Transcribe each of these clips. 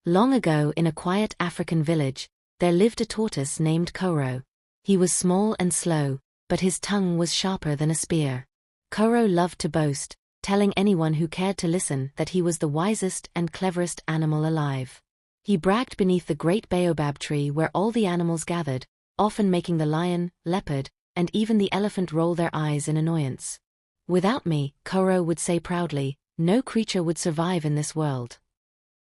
Long ago in a quiet African village, there lived a tortoise named Koro. He was small and slow, but his tongue was sharper than a spear. Koro loved to boast, telling anyone who cared to listen that he was the wisest and cleverest animal alive. He bragged beneath the great baobab tree where all the animals gathered, often making the lion, leopard, and even the elephant roll their eyes in annoyance. "Without me," Koro would say proudly, "no creature would survive in this world."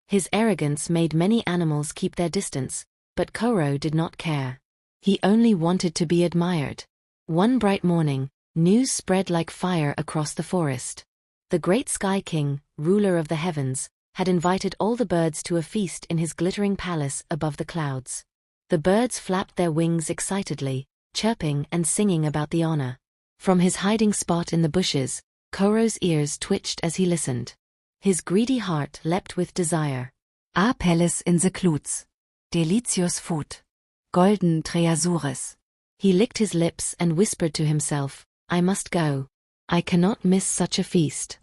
His arrogance made many animals keep their distance, but Koro did not care. He only wanted to be admired. One bright morning, news spread like fire across the forest. The great Sky King, ruler of the heavens, had invited all the birds to a feast in his glittering palace above the clouds. The birds flapped their wings excitedly, chirping and singing about the honor. From his hiding spot in the bushes, Koro's ears twitched as he listened. His greedy heart leapt with desire. A palace in the clouds. Delicious food. Golden treasures. He licked his lips and whispered to himself, "I must go. I cannot miss such a feast."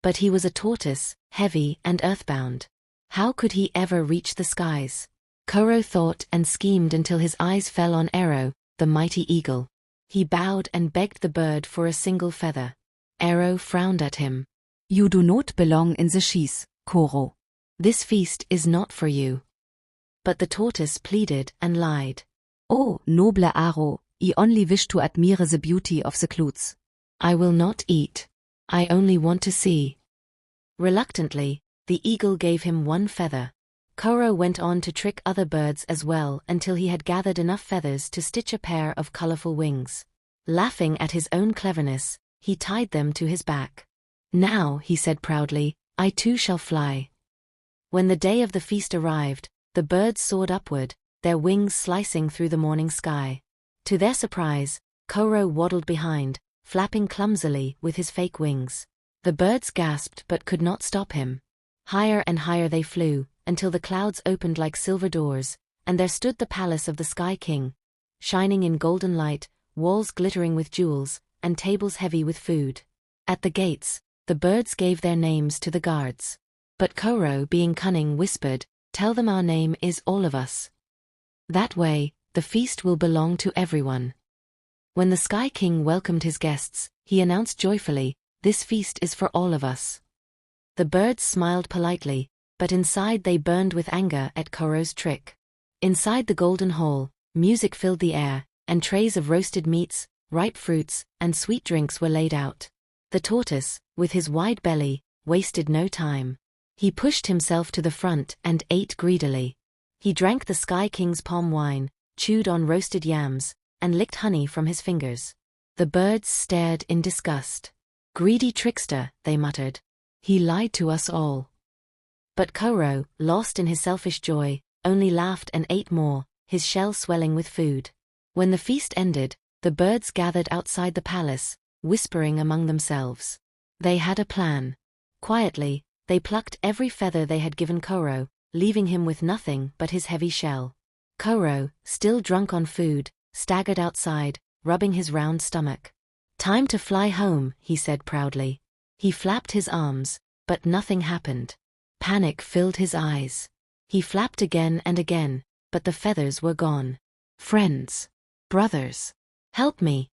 But he was a tortoise, heavy and earthbound. How could he ever reach the skies? Koro thought and schemed until his eyes fell on Arrow, the mighty eagle. He bowed and begged the bird for a single feather. Arrow frowned at him. "You do not belong in the cheese, Koro. This feast is not for you." But the tortoise pleaded and lied. "Oh, noble Arrow, I only wish to admire the beauty of the clouds." "I will not eat. I only want to see." Reluctantly, the eagle gave him one feather. Koro went on to trick other birds as well until he had gathered enough feathers to stitch a pair of colorful wings. Laughing at his own cleverness, he tied them to his back. "Now," he said proudly, "I too shall fly." When the day of the feast arrived, the birds soared upward, their wings slicing through the morning sky. To their surprise, Koro waddled behind, flapping clumsily with his fake wings. The birds gasped but could not stop him. Higher and higher they flew, until the clouds opened like silver doors, and there stood the palace of the Sky King, shining in golden light, walls glittering with jewels, and tables heavy with food. At the gates, the birds gave their names to the guards. But Koro, being cunning, whispered, "Tell them our name is all of us. That way, the feast will belong to everyone." When the Sky King welcomed his guests, he announced joyfully, "This feast is for all of us." The birds smiled politely, but inside they burned with anger at Koro's trick. Inside the golden hall, music filled the air, and trays of roasted meats, ripe fruits, and sweet drinks were laid out. The tortoise, with his wide belly, wasted no time. He pushed himself to the front and ate greedily. He drank the Sky King's palm wine, chewed on roasted yams, and licked honey from his fingers. The birds stared in disgust. "Greedy trickster," they muttered. "He lied to us all." But Koro, lost in his selfish joy, only laughed and ate more, his shell swelling with food. When the feast ended, the birds gathered outside the palace, whispering among themselves. They had a plan. Quietly, they plucked every feather they had given Koro, leaving him with nothing but his heavy shell. Koro, still drunk on food, staggered outside, rubbing his round stomach. "Time to fly home," he said proudly. He flapped his arms, but nothing happened. Panic filled his eyes. He flapped again and again, but the feathers were gone. "Friends, brothers, help me,"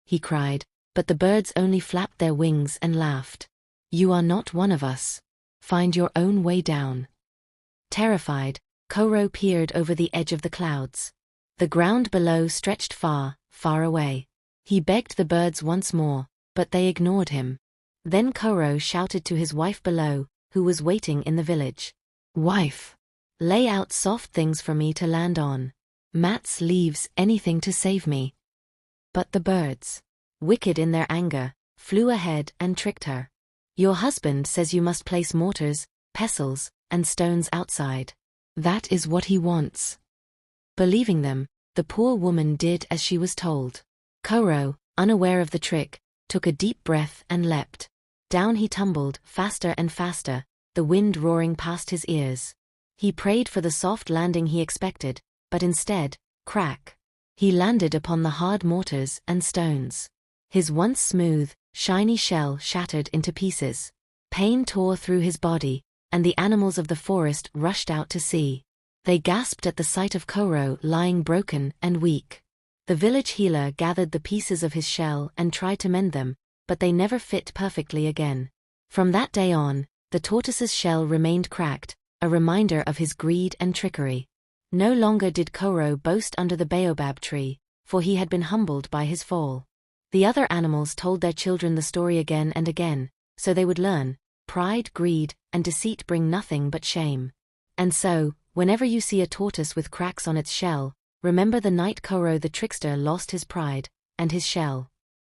he cried, but the birds only flapped their wings and laughed. "You are not one of us. Find your own way down." Terrified, Koro peered over the edge of the clouds. The ground below stretched far, far away. He begged the birds once more, but they ignored him. Then Koro shouted to his wife below, who was waiting in the village. "Wife, lay out soft things for me to land on. Mats, leaves, anything to save me." But the birds, wicked in their anger, flew ahead and tricked her. "Your husband says you must place mortars, pestles, and stones outside. That is what he wants." Believing them, the poor woman did as she was told. Koro, unaware of the trick, took a deep breath and leapt. Down he tumbled, faster and faster, the wind roaring past his ears. He prayed for the soft landing he expected, but instead, crack. He landed upon the hard mortars and stones. His once smooth, shiny shell shattered into pieces. Pain tore through his body, and the animals of the forest rushed out to see. They gasped at the sight of Koro lying broken and weak. The village healer gathered the pieces of his shell and tried to mend them, but they never fit perfectly again. From that day on, the tortoise's shell remained cracked, a reminder of his greed and trickery. No longer did Koro boast under the baobab tree, for he had been humbled by his fall. The other animals told their children the story again and again, so they would learn, pride, greed, and deceit bring nothing but shame. And so, whenever you see a tortoise with cracks on its shell, remember the night Koro the trickster lost his pride and his shell.